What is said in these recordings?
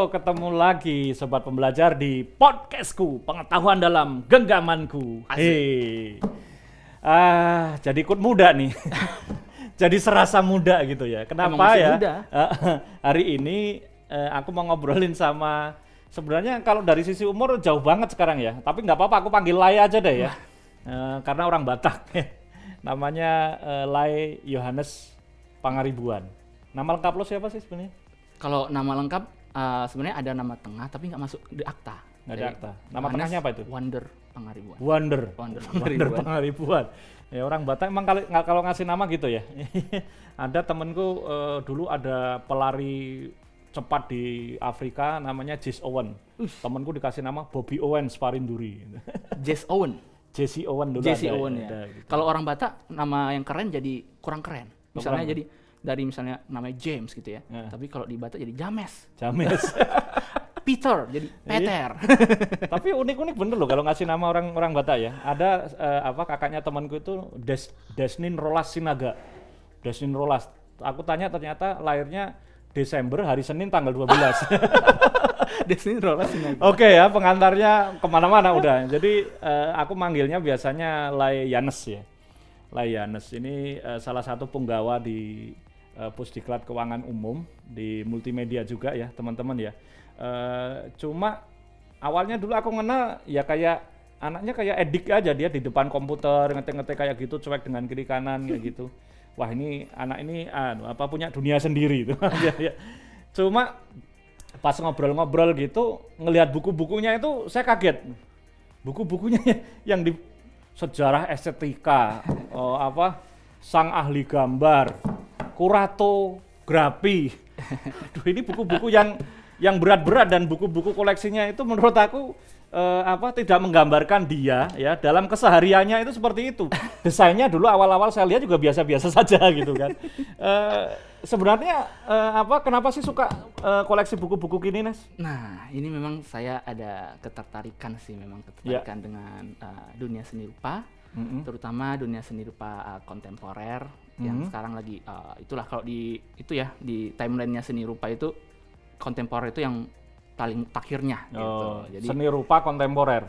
Halo, ketemu lagi Sobat Pembelajar di podcastku, pengetahuan dalam genggamanku. Hei, jadi ikut muda nih, jadi serasa muda gitu ya. Kenapa ya? Hari ini aku mau ngobrolin sama, sebenarnya kalau dari sisi umur jauh banget sekarang ya. Tapi nggak apa-apa, aku panggil Lai aja deh ya, karena orang Batak. Namanya Lai Yohanes Pangaribuan. Nama lengkap lo siapa sih sebenarnya? Kalau nama lengkap sebenarnya ada nama tengah tapi nggak masuk di akta. Nggak ada akta. Nama tengahnya apa itu? Wonder Pangaribuan. Wonder Pangaribuan. Ya orang Batak emang kalau ngasih nama gitu ya. Ada temenku dulu ada pelari cepat di Afrika namanya Jesse Owen. Temenku dikasih nama Bobby Owen Sparinduri. Jesse Owen. Jesse Owen dulu. Jesse Owen ya. Gitu. Kalau orang Batak nama yang keren jadi kurang keren. Misalnya jadi dari misalnya namanya James gitu ya. Tapi kalau di Batak jadi James. Peter jadi Peter. Tapi unik-unik bener loh kalau ngasih nama orang Batak ya. Ada kakaknya temanku itu Desnin Rolas Sinaga. Desnin Rolas. Aku tanya ternyata lahirnya Desember hari Senin tanggal 12. Desnin Rolas Sinaga. Oke ya, pengantarnya kemana-mana udah. Jadi aku manggilnya biasanya Lai Yanes ya. Lai Yanes ini salah satu punggawa di Pusdiklat Keuangan Umum di multimedia juga ya teman-teman ya. Cuma awalnya dulu aku kenal ya kayak anaknya kayak edik aja, dia di depan komputer ngetik-ngetik kayak gitu, cuek dengan kiri kanan kayak gitu. Wah ini anak ini punya dunia sendiri itu. Cuma pas ngobrol-ngobrol gitu ngelihat buku-bukunya itu saya kaget. Buku-bukunya yang di sejarah estetika, sang ahli gambar, kuratografi. Aduh, ini buku-buku yang berat-berat dan buku-buku koleksinya itu menurut aku tidak menggambarkan dia ya dalam kesehariannya itu seperti itu. Desainnya dulu awal-awal saya lihat juga biasa-biasa saja gitu kan. Sebenarnya kenapa sih suka koleksi buku-buku gini, Nes? Nah, ini memang saya ada ketertarikan dengan dunia seni rupa, terutama dunia seni rupa kontemporer yang sekarang lagi itulah kalau di timelinenya seni rupa itu kontemporer itu yang paling takhirnya gitu. Jadi seni rupa kontemporer.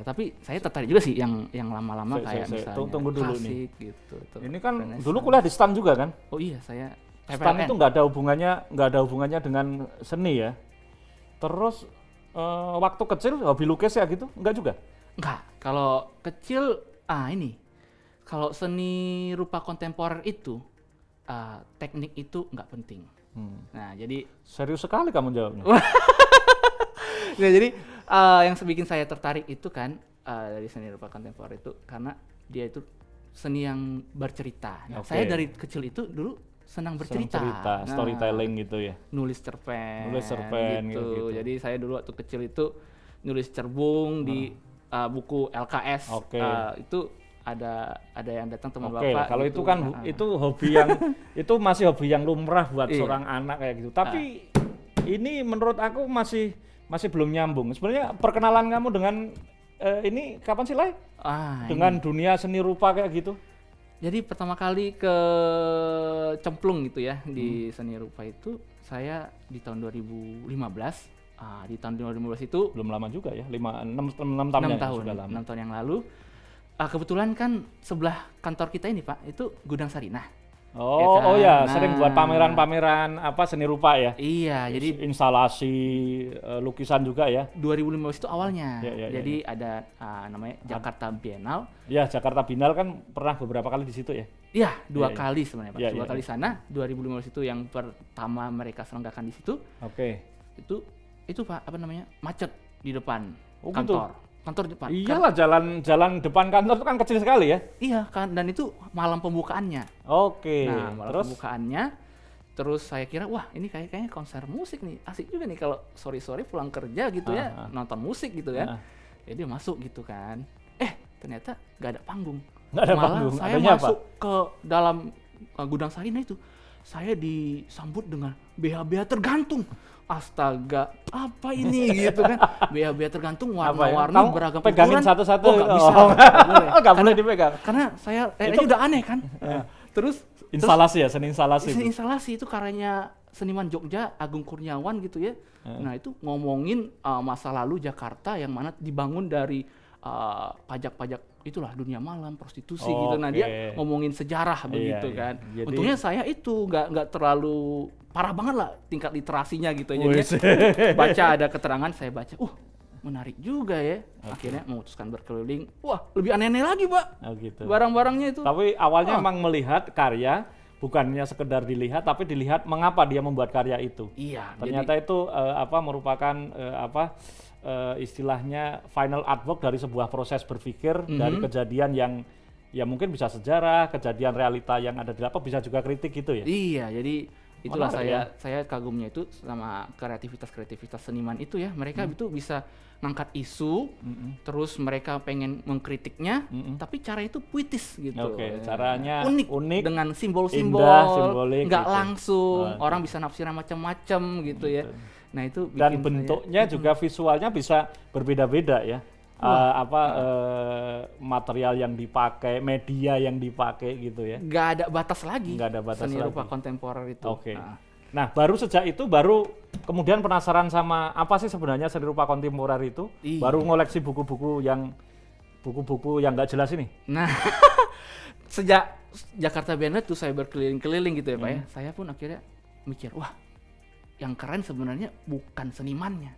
Tapi saya tertarik juga sih yang lama-lama misalnya tunggu dulu klasik nih. Gitu. Ini kan dulu kuliah di STAN juga kan? Oh iya, saya STAN itu nggak ada hubungannya dengan seni ya. Terus waktu kecil hobi lukis ya gitu? Enggak juga? Enggak. Kalau kecil kalau seni rupa kontemporer itu teknik itu nggak penting. Nah, jadi serius sekali kamu jawabnya. Nah, jadi yang bikin saya tertarik itu kan dari seni rupa kontemporer itu karena dia itu seni yang bercerita. Nah, saya dari kecil itu dulu senang bercerita. Storytelling gitu ya. Nulis cerpen gitu. Jadi saya dulu waktu kecil itu nulis cerbung di buku LKS. Itu ada yang datang teman bapak. Kalau gitu. Itu kan itu hobi yang itu masih hobi yang lumrah buat seorang anak kayak gitu. Tapi ini menurut aku masih belum nyambung. Sebenarnya perkenalan kamu dengan ini kapan sih, Lai? Dengan dunia seni rupa kayak gitu. Jadi pertama kali ke cemplung gitu ya di seni rupa itu saya di tahun 2015. Di tahun 2015 itu belum lama juga ya, 6 tahun yang lalu. Kebetulan kan sebelah kantor kita ini Pak, itu Gudang Sarinah. Sering buat pameran-pameran seni rupa ya. Iya, jadi instalasi lukisan juga ya. 2015 itu awalnya. Jadi ada namanya Jakarta Biennale. Ya, Jakarta Biennale kan pernah beberapa kali di situ ya. Iya, dua kali sebenarnya Pak. Dua kali sana. 2015 itu yang pertama mereka selenggarakan di situ. Itu Pak, macet di depan kantor. Gitu? Kantor depan. Iyalah, jalan depan kantor itu kan kecil sekali ya. Iya kan, dan itu malam pembukaannya. Nah, malam pembukaannya. Terus saya kira wah ini kayaknya konser musik nih, asik juga nih kalau sore pulang kerja gitu ya nonton musik gitu kan. Jadi masuk gitu kan. Ternyata nggak ada panggung. Malah saya masuk ke dalam Gudang Sarinah itu, saya disambut dengan BH-BH tergantung. Astaga, apa ini gitu kan? BH-BH tergantung warna-warni beragam ukuran. Pegangin satu-satu. Nggak bisa. Nggak boleh dipegang. Karena saya itu udah aneh kan. Terus instalasi ya, seni instalasi. Seni instalasi itu karyanya seniman Jogja Agung Kurniawan gitu ya. Nah itu ngomongin masa lalu Jakarta yang mana dibangun dari pajak-pajak itulah dunia malam, prostitusi gitu. Nah dia ngomongin sejarah begitu kan. Jadi, untungnya saya itu nggak terlalu parah banget lah tingkat literasinya gitu. Jadi baca ada keterangan, saya baca, menarik juga ya. Akhirnya memutuskan berkeliling. Wah, lebih aneh-aneh lagi, Pak. Gitu. Barang-barangnya itu. Tapi awalnya emang melihat karya, bukannya sekedar dilihat, tapi dilihat mengapa dia membuat karya itu. Iya. Ternyata itu merupakan istilahnya final artwork dari sebuah proses berpikir, dari kejadian yang ya mungkin bisa sejarah, kejadian realita yang ada di lapangan, bisa juga kritik gitu ya. Iya, jadi itulah saya kagumnya itu sama kreativitas seniman itu ya. Mereka itu bisa ngangkat isu, terus mereka pengen mengkritiknya, tapi cara itu puitis gitu. Caranya unik dengan simbol-simbol, nggak gitu. Langsung, orang bisa nafsiran macam-macam gitu ya. Nah itu bikin dan bentuknya juga visualnya bisa berbeda-beda ya. Material yang dipakai, media yang dipakai gitu ya. Nggak ada batas lagi. Nggak ada batas seni lagi. rupa kontemporer itu. Nah, baru sejak itu baru kemudian penasaran sama apa sih sebenarnya seni rupa kontemporer itu. Baru ngoleksi buku-buku yang nggak jelas ini. Nah, sejak Jakarta Biennale tuh saya berkeliling-keliling gitu ya Pak ya. Saya pun akhirnya mikir, wah, yang keren sebenarnya bukan senimannya,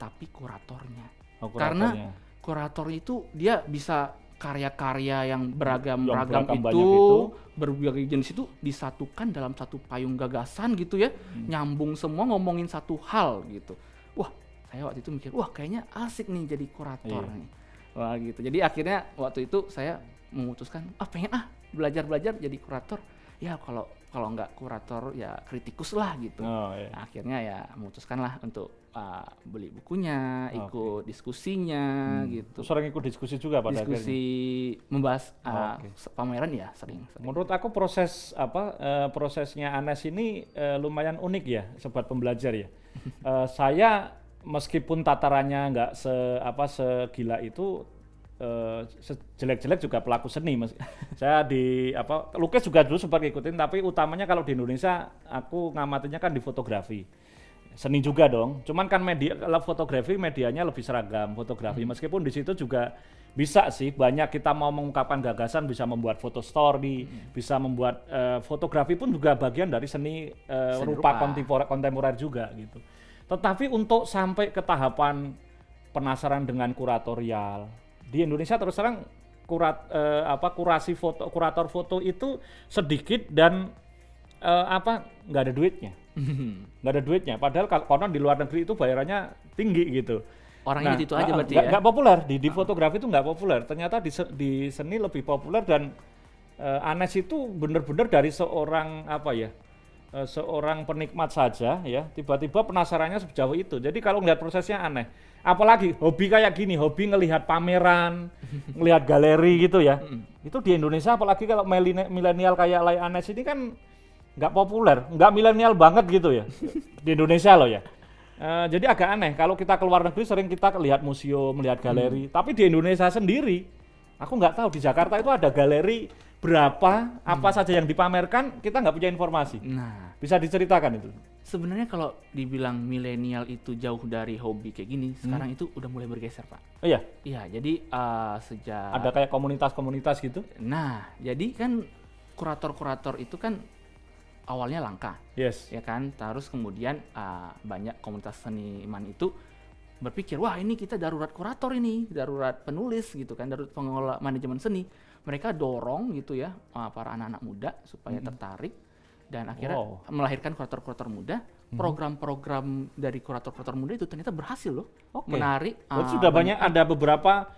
tapi kuratornya. Karena kurator itu dia bisa karya-karya yang beragam itu, berbagai jenis itu disatukan dalam satu payung gagasan gitu ya, nyambung semua ngomongin satu hal gitu. Wah, saya waktu itu mikir, wah kayaknya asik nih jadi kurator nih. Wah gitu. Jadi akhirnya waktu itu saya memutuskan, pengen belajar jadi kurator. Ya kalau nggak kurator ya kritikus lah gitu. Nah, akhirnya ya memutuskan lah untuk beli bukunya, ikut diskusinya gitu. Sering ikut diskusi juga pada akhirnya. Diskusi membahas pameran ya sering. Menurut aku prosesnya Anes ini lumayan unik ya, sobat pembelajar ya. Saya meskipun tatarannya nggak segila itu, jelek-jelek juga pelaku seni. Saya lukis juga dulu sempat ngikutin, tapi utamanya kalau di Indonesia aku ngamatinya kan di fotografi. Seni juga dong, cuman kan kalau fotografi medianya lebih seragam fotografi, meskipun di situ juga bisa sih banyak kita mau mengungkapkan gagasan, bisa membuat foto story, bisa membuat fotografi pun juga bagian dari seni rupa kontemporer juga gitu. Tetapi untuk sampai ke tahapan penasaran dengan kuratorial di Indonesia, terus terang kurasi foto, kurator foto itu sedikit dan nggak ada duitnya. Nggak ada duitnya, padahal konon di luar negeri itu bayarannya tinggi gitu. Orangnya itu aja berarti ya? Nggak populer, di fotografi itu nggak populer, ternyata di seni lebih populer. Dan Anes itu benar-benar dari seorang seorang penikmat saja ya, tiba-tiba penasarannya sejauh itu. Jadi kalau ngelihat prosesnya aneh, apalagi hobi kayak gini, hobi ngelihat pameran, ngelihat galeri gitu ya. Itu di Indonesia, apalagi kalau milenial kayak Lai Anes ini kan nggak populer, nggak milenial banget gitu ya di Indonesia loh ya. Jadi agak aneh kalau kita keluar negeri sering kita lihat museum, melihat galeri, tapi di Indonesia sendiri aku nggak tahu di Jakarta itu ada galeri berapa, apa saja yang dipamerkan, kita nggak punya informasi. Nah, bisa diceritakan itu? Sebenarnya kalau dibilang milenial itu jauh dari hobi kayak gini, sekarang itu udah mulai bergeser Pak. Oh iya? Iya, jadi sejak ada kayak komunitas-komunitas gitu? Nah, jadi kan kurator-kurator itu kan awalnya langka, ya kan. Terus kemudian banyak komunitas seniman itu berpikir, wah ini kita darurat kurator ini, darurat penulis gitu kan, darurat pengelola manajemen seni. Mereka dorong gitu ya para anak-anak muda supaya tertarik dan akhirnya melahirkan kurator-kurator muda. Program-program dari kurator-kurator muda itu ternyata berhasil loh, menarik. Sudah banyak, ada beberapa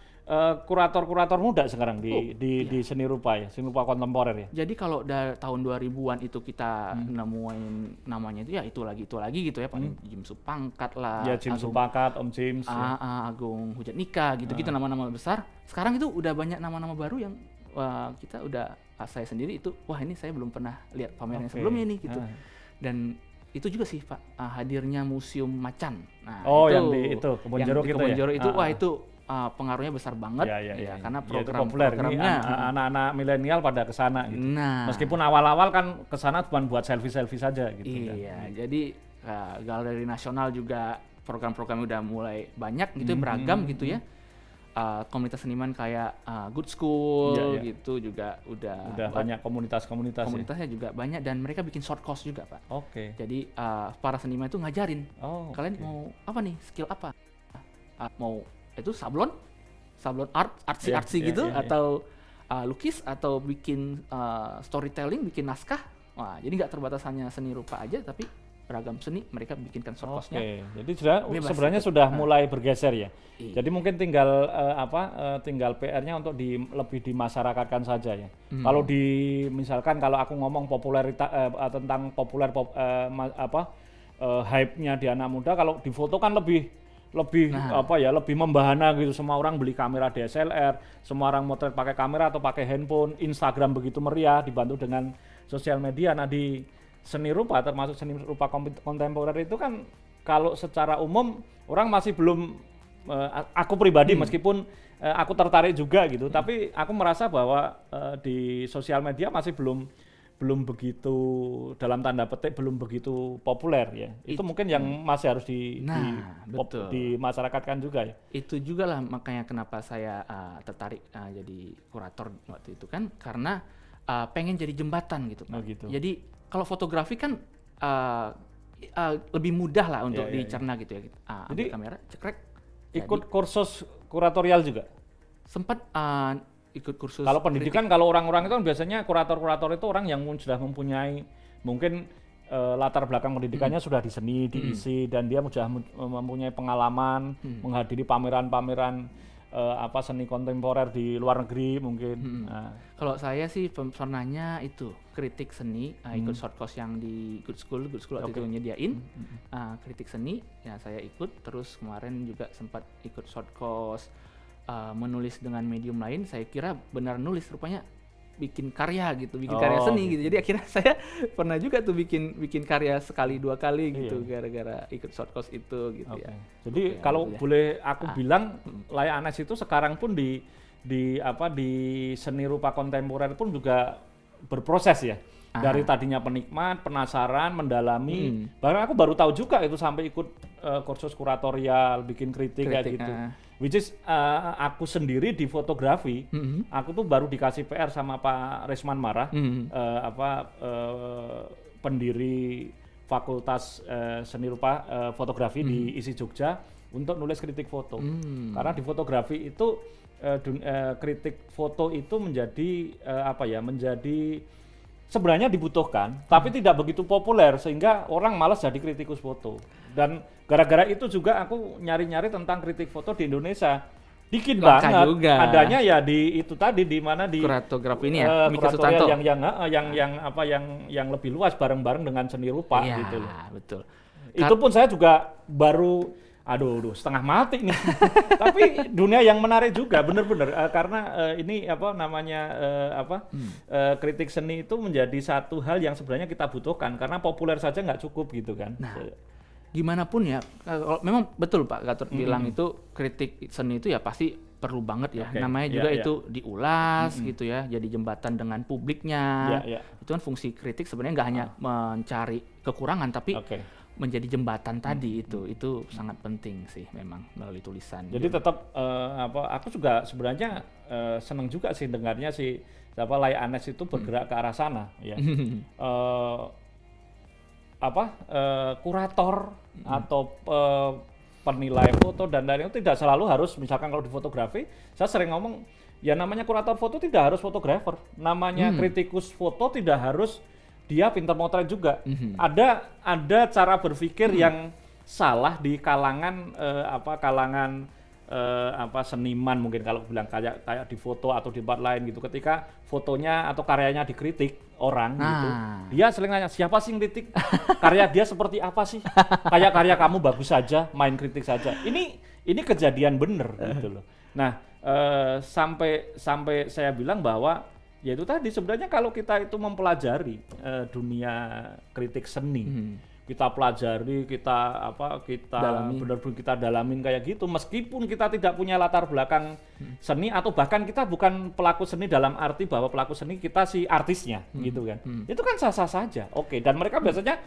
kurator-kurator muda sekarang di seni rupa ya, seni rupa kontemporer ya. Jadi kalau dari tahun 2000-an itu kita nemuin namanya itu ya itu lagi gitu ya, Pak Jim Supangkat lah. Ya Jim Supangkat, Om James. Agung Hujanika gitu-gitu nama-nama besar. Sekarang itu udah banyak nama-nama baru yang kita udah, saya sendiri itu wah ini saya belum pernah lihat pamerannya sebelumnya nih gitu. Dan itu juga sih Pak, hadirnya Museum Macan. Nah, yang di Kebon Jeruk itu ya. Wah itu pengaruhnya besar banget ya, karena itu populer. Ini program-programnya anak-anak milenial pada kesana gitu. Nah, Meskipun awal-awal kan kesana cuma buat selfie-selfie saja gitu kan. iya, jadi galeri nasional juga program-programnya udah mulai banyak gitu, beragam gitu ya. Komunitas seniman kayak Good School gitu juga udah banyak komunitasnya juga banyak, dan mereka bikin short course juga, Pak. Oke. Jadi para seniman itu ngajarin kalian mau apa nih, skill apa, mau itu sablon artsy gitu, atau lukis, atau bikin storytelling, bikin naskah. Wah, jadi nggak terbatas hanya seni rupa aja, tapi beragam seni mereka bikinkan short course-nya. Jadi sebenarnya sudah mulai bergeser ya. Iya. Jadi mungkin tinggal tinggal PR-nya untuk lebih dimasyarakatkan saja ya. Kalau misalkan kalau aku ngomong popularitas tentang hype-nya di anak muda, kalau di foto kan lebih lebih membahana gitu. Semua orang beli kamera DSLR, semua orang motret pakai kamera atau pakai handphone, Instagram begitu meriah dibantu dengan sosial media. Nah, di seni rupa, termasuk seni rupa kontemporer itu kan kalau secara umum orang masih belum, aku pribadi meskipun aku tertarik juga gitu, tapi aku merasa bahwa di sosial media masih belum begitu, dalam tanda petik belum begitu populer ya. Itu mungkin yang masih harus dimasyarakatkan juga ya. Itu juga lah makanya kenapa saya tertarik jadi kurator waktu itu kan, karena pengen jadi jembatan gitu, Pak. Gitu. Jadi kalau fotografi kan lebih mudah lah untuk dicerna gitu ya. Jadi kamera, cekrek. Ikut kursus kuratorial juga? Sempat ikut kursus. Kalau pendidikan, kalau orang-orang itu kan biasanya kurator-kurator itu orang yang sudah mempunyai mungkin latar belakang pendidikannya sudah di seni, diisi, dan dia sudah mempunyai pengalaman menghadiri pameran-pameran seni kontemporer di luar negeri mungkin. Kalau saya sih pernahnya itu kritik seni, ikut short course yang di Good School waktu itu nyediain kritik seni, ya saya ikut. Terus kemarin juga sempat ikut short course menulis dengan medium lain. Saya kira benar nulis, rupanya bikin karya gitu, karya seni gitu. Jadi akhirnya saya pernah juga tuh bikin karya sekali dua kali gitu, gara-gara ikut short course itu gitu ya. Jadi kalau boleh aku bilang, Lay Anes itu sekarang pun di seni rupa kontemporer pun juga berproses ya. Dari tadinya penikmat, penasaran, mendalami. Bahkan aku baru tahu juga itu sampai ikut kursus kuratorial, bikin kritik kayak gitu. Which is aku sendiri di fotografi, aku tuh baru dikasih PR sama Pak Resman Marah, pendiri Fakultas Seni Rupa Fotografi di ISI Jogja, untuk nulis kritik foto. Karena di fotografi itu kritik foto itu menjadi menjadi sebenarnya dibutuhkan, tapi tidak begitu populer sehingga orang malas jadi kritikus foto. Dan gara-gara itu juga aku nyari-nyari tentang kritik foto di Indonesia. Dikit banget juga. Adanya ya di itu tadi, di mana di kuratografi ini ya, kuratorial yang lebih luas bareng-bareng dengan seni rupa gitu loh. Betul. Itu pun saya juga baru setengah mati nih. Tapi dunia yang menarik juga, bener-bener karena ini kritik seni itu menjadi satu hal yang sebenarnya kita butuhkan, karena populer saja nggak cukup gitu kan. Nah, gimana pun ya, memang betul Pak Gatot bilang itu kritik seni itu ya pasti perlu banget ya. Namanya juga itu diulas gitu ya, jadi jembatan dengan publiknya. Itu kan fungsi kritik sebenarnya nggak hanya mencari kekurangan, tapi menjadi jembatan tadi itu sangat penting sih memang melalui tulisan. Jadi tetap aku juga sebenarnya senang juga sih dengarnya Lay Anes itu bergerak ke arah sana ya. Kurator atau penilai foto dan lain-lain itu tidak selalu harus, misalkan kalau di fotografi saya sering ngomong ya, namanya kurator foto tidak harus fotografer, namanya kritikus foto tidak harus dia pintar motret juga. Ada cara berpikir yang salah di kalangan seniman, mungkin kalau bilang kayak di foto atau di tempat lain gitu. Ketika fotonya atau karyanya dikritik orang gitu, dia sering nanya, siapa sih ngkritik? Karya dia seperti apa sih? Kayak karya kamu bagus saja, main kritik saja. Ini kejadian bener gitu loh. Nah, sampai saya bilang bahwa ya itu tadi, sebenarnya kalau kita itu mempelajari dunia kritik seni, kita pelajari, kita Dalami. benar-benar kita dalamin kayak gitu, meskipun kita tidak punya latar belakang seni atau bahkan kita bukan pelaku seni dalam arti bahwa pelaku seni kita si artisnya gitu kan. Itu kan sah-sah saja. Oke, dan mereka biasanya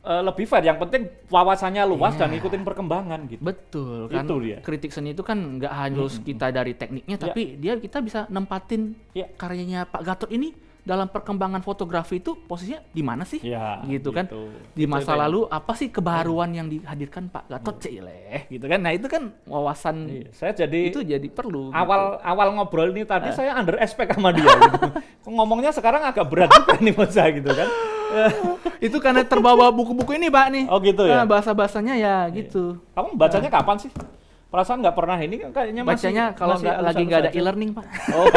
lebih fair, yang penting wawasannya luas dan ikutin perkembangan gitu. Betul kan. Itu dia. Kritik seni itu kan nggak harus kita dari tekniknya, tapi kita bisa nempatin karyanya Pak Gatot ini dalam perkembangan fotografi itu posisinya di mana sih? Ya, gitu kan. Di masa lalu apa sih kebaruan yang dihadirkan Pak Gatot Cileh gitu kan. Nah, itu kan wawasan saya jadi itu jadi perlu. Awal ngobrol ini tadi saya under expect sama dia gitu. Ngomongnya sekarang agak berat juga nih buat saya gitu kan. Itu karena terbawa buku-buku ini, Pak nih. Oh gitu ya. Nah, bahasa-bahasanya ya gitu. Kamu bacanya kapan sih? Perasaan nggak pernah, ini kan kayaknya bacanya kalau lagi nggak ada e-learning, Pak. Oh,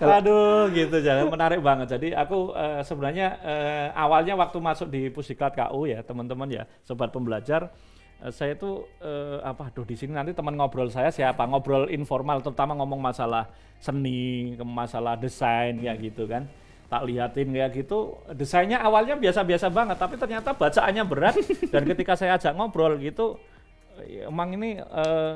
aduh gitu, jangan menarik banget. Jadi aku sebenarnya awalnya waktu masuk di Pusdiklat KU ya teman-teman ya, sobat pembelajar, saya tuh di sini nanti teman ngobrol saya siapa, ngobrol informal terutama ngomong masalah seni, masalah desain ya gitu kan. Tak lihatin kayak gitu, desainnya awalnya biasa-biasa banget, tapi ternyata bacaannya berat dan ketika saya ajak ngobrol gitu, emang ini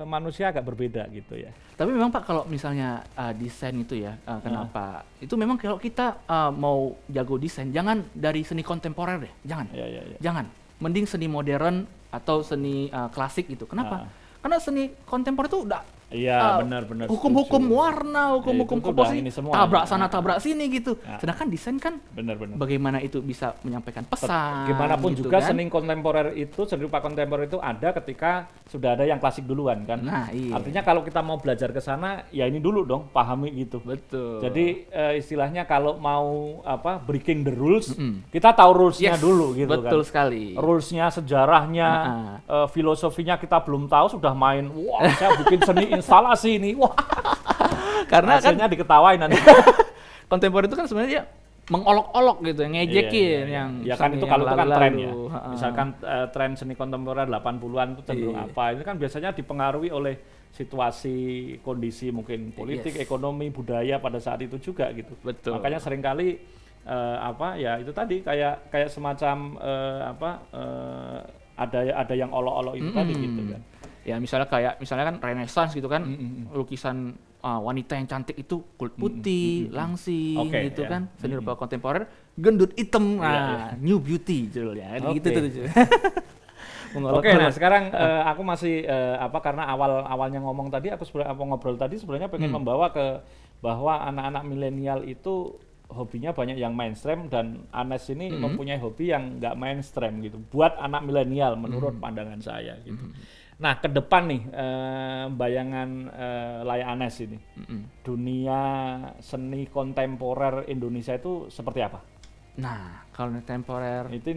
manusia agak berbeda gitu ya. Tapi memang Pak kalau misalnya desain itu ya, kenapa? Itu memang kalau kita mau jago desain, jangan dari seni kontemporer deh, jangan. Jangan. Mending seni modern atau seni klasik gitu. Kenapa? Karena seni kontemporer itu udah benar-benar hukum-hukum warna, hukum-hukum komposisi, tabrak sana tabrak sini gitu. Sedangkan desain kan bagaimana itu bisa menyampaikan pesan. Gimana pun gitu juga kan? seni kontemporer itu, seni rupa kontemporer itu ada ketika sudah ada yang klasik duluan kan. Nah, iya. Artinya kalau kita mau belajar ke sana, ya ini dulu dong, pahami gitu. Betul. Jadi istilahnya kalau mau breaking the rules, kita tahu rulesnya dulu gitu kan. Betul sekali. Rulesnya, sejarahnya, filosofinya kita belum tahu, sudah main, wah saya bikin seni instalasi ini, wah. Karena hasilnya diketawain nanti. Kontemporer itu kan sebenarnya dia mengolok-olok gitu, ngejekin yang ya kan itu kalau itu kan tren ya. Misalkan tren seni kontemporer 80-an itu cenderung apa? Ini kan biasanya dipengaruhi oleh situasi, kondisi mungkin politik, ekonomi, budaya pada saat itu juga gitu. Betul. Makanya seringkali ya itu tadi kayak semacam ada yang olok-olok itu tadi gitu kan. Ya misalnya kan Renaissance gitu kan, lukisan wanita yang cantik itu kulit putih, langsing gitu kan. Seni rupa kontemporer gendut hitam, new beauty judulnya. Gitu tuh. Oke, nah sekarang aku masih karena awalnya ngomong tadi, aku ngobrol tadi sebenarnya pengen membawa ke bahwa anak-anak milenial itu hobinya banyak yang mainstream, dan Anes ini mempunyai hobi yang nggak mainstream gitu. Buat anak milenial menurut pandangan saya gitu. Nah, ke depan nih bayangan Laya Anes ini, dunia seni kontemporer Indonesia itu seperti apa? Nah, kalau kontemporer itu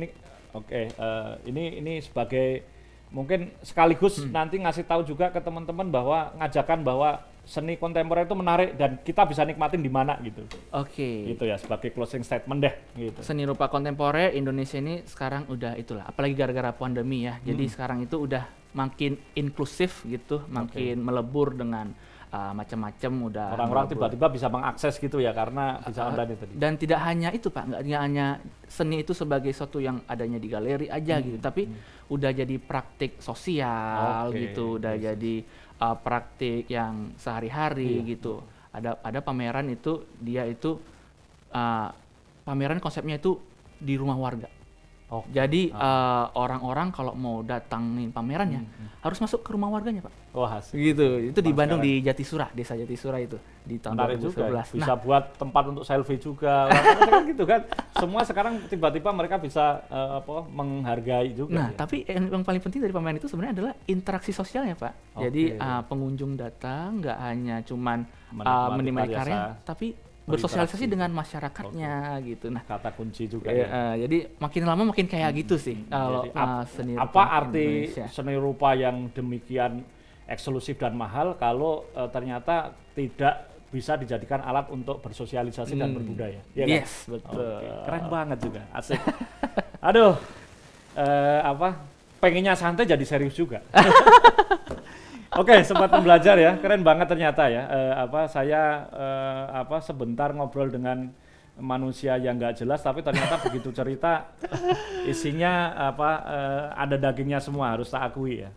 ini sebagai mungkin sekaligus nanti ngasih tahu juga ke teman-teman bahwa ngajakan bahwa seni kontemporer itu menarik dan kita bisa nikmatin di mana gitu. Oke. Gitu ya, sebagai closing statement deh gitu. Seni rupa kontemporer Indonesia ini sekarang udah itulah, apalagi gara-gara pandemi ya. Jadi sekarang itu udah makin inklusif gitu, makin melebur dengan macam-macam, udah orang-orang tiba-tiba bisa mengakses gitu ya karena bisa online tadi. Dan tidak hanya itu Pak, nggak hanya seni itu sebagai sesuatu yang adanya di galeri aja gitu, tapi udah jadi praktik sosial gitu, udah jadi praktik yang sehari-hari gitu. Ada pameran itu dia itu pameran konsepnya itu di rumah warga. Jadi orang-orang kalau mau datangin pamerannya harus masuk ke rumah warganya Pak. Wah, gitu. Itu di Bandung di Jatisura, Desa Jatisura itu di tahun 2011. Bisa buat tempat untuk selfie juga. Kan gitu kan. Semua sekarang tiba-tiba mereka bisa menghargai juga. Nah, tapi yang paling penting dari pameran itu sebenarnya adalah interaksi sosialnya Pak. Jadi pengunjung datang nggak hanya cuman menikmati karya, tapi bersosialisasi dengan masyarakatnya gitu. Nah, kata kunci juga jadi makin lama makin kayak gitu sih kalau seni rupa apa arti Indonesia. Seni rupa yang demikian eksklusif dan mahal kalau ternyata tidak bisa dijadikan alat untuk bersosialisasi dan berbudaya. Ya yes, kan? betul. Keren banget juga, asik. Aduh, pengennya santai jadi serius juga. Oke, sobat pembelajar ya, keren banget ternyata ya. Saya sebentar ngobrol dengan manusia yang nggak jelas, tapi ternyata begitu cerita isinya ada dagingnya semua, harus tak akui ya.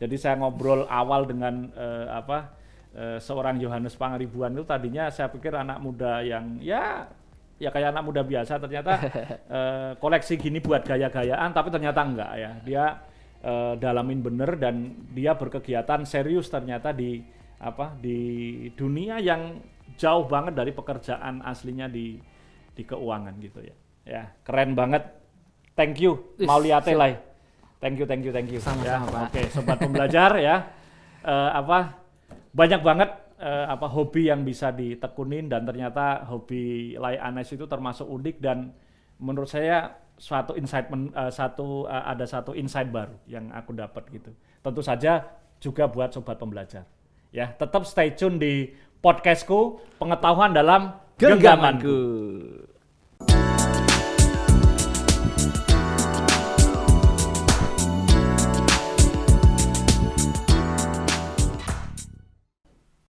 Jadi saya ngobrol awal dengan seorang Yohanes Pangaribuan itu tadinya saya pikir anak muda yang ya kayak anak muda biasa, ternyata koleksi gini buat gaya-gayaan, tapi ternyata enggak ya. Dia dalamin bener dan dia berkegiatan serius ternyata di dunia yang jauh banget dari pekerjaan aslinya di keuangan gitu ya. Ya, keren banget. Thank you Mauliate Lai. Thank you. Sama-sama, Ya, Pak. oke, sobat pembelajar ya. Banyak banget hobi yang bisa ditekunin, dan ternyata hobi Lai Anes itu termasuk unik, dan menurut saya ada satu insight baru yang aku dapat gitu. Tentu saja juga buat sobat pembelajar. Ya, tetap stay tune di podcastku, Pengetahuan dalam Genggamanku.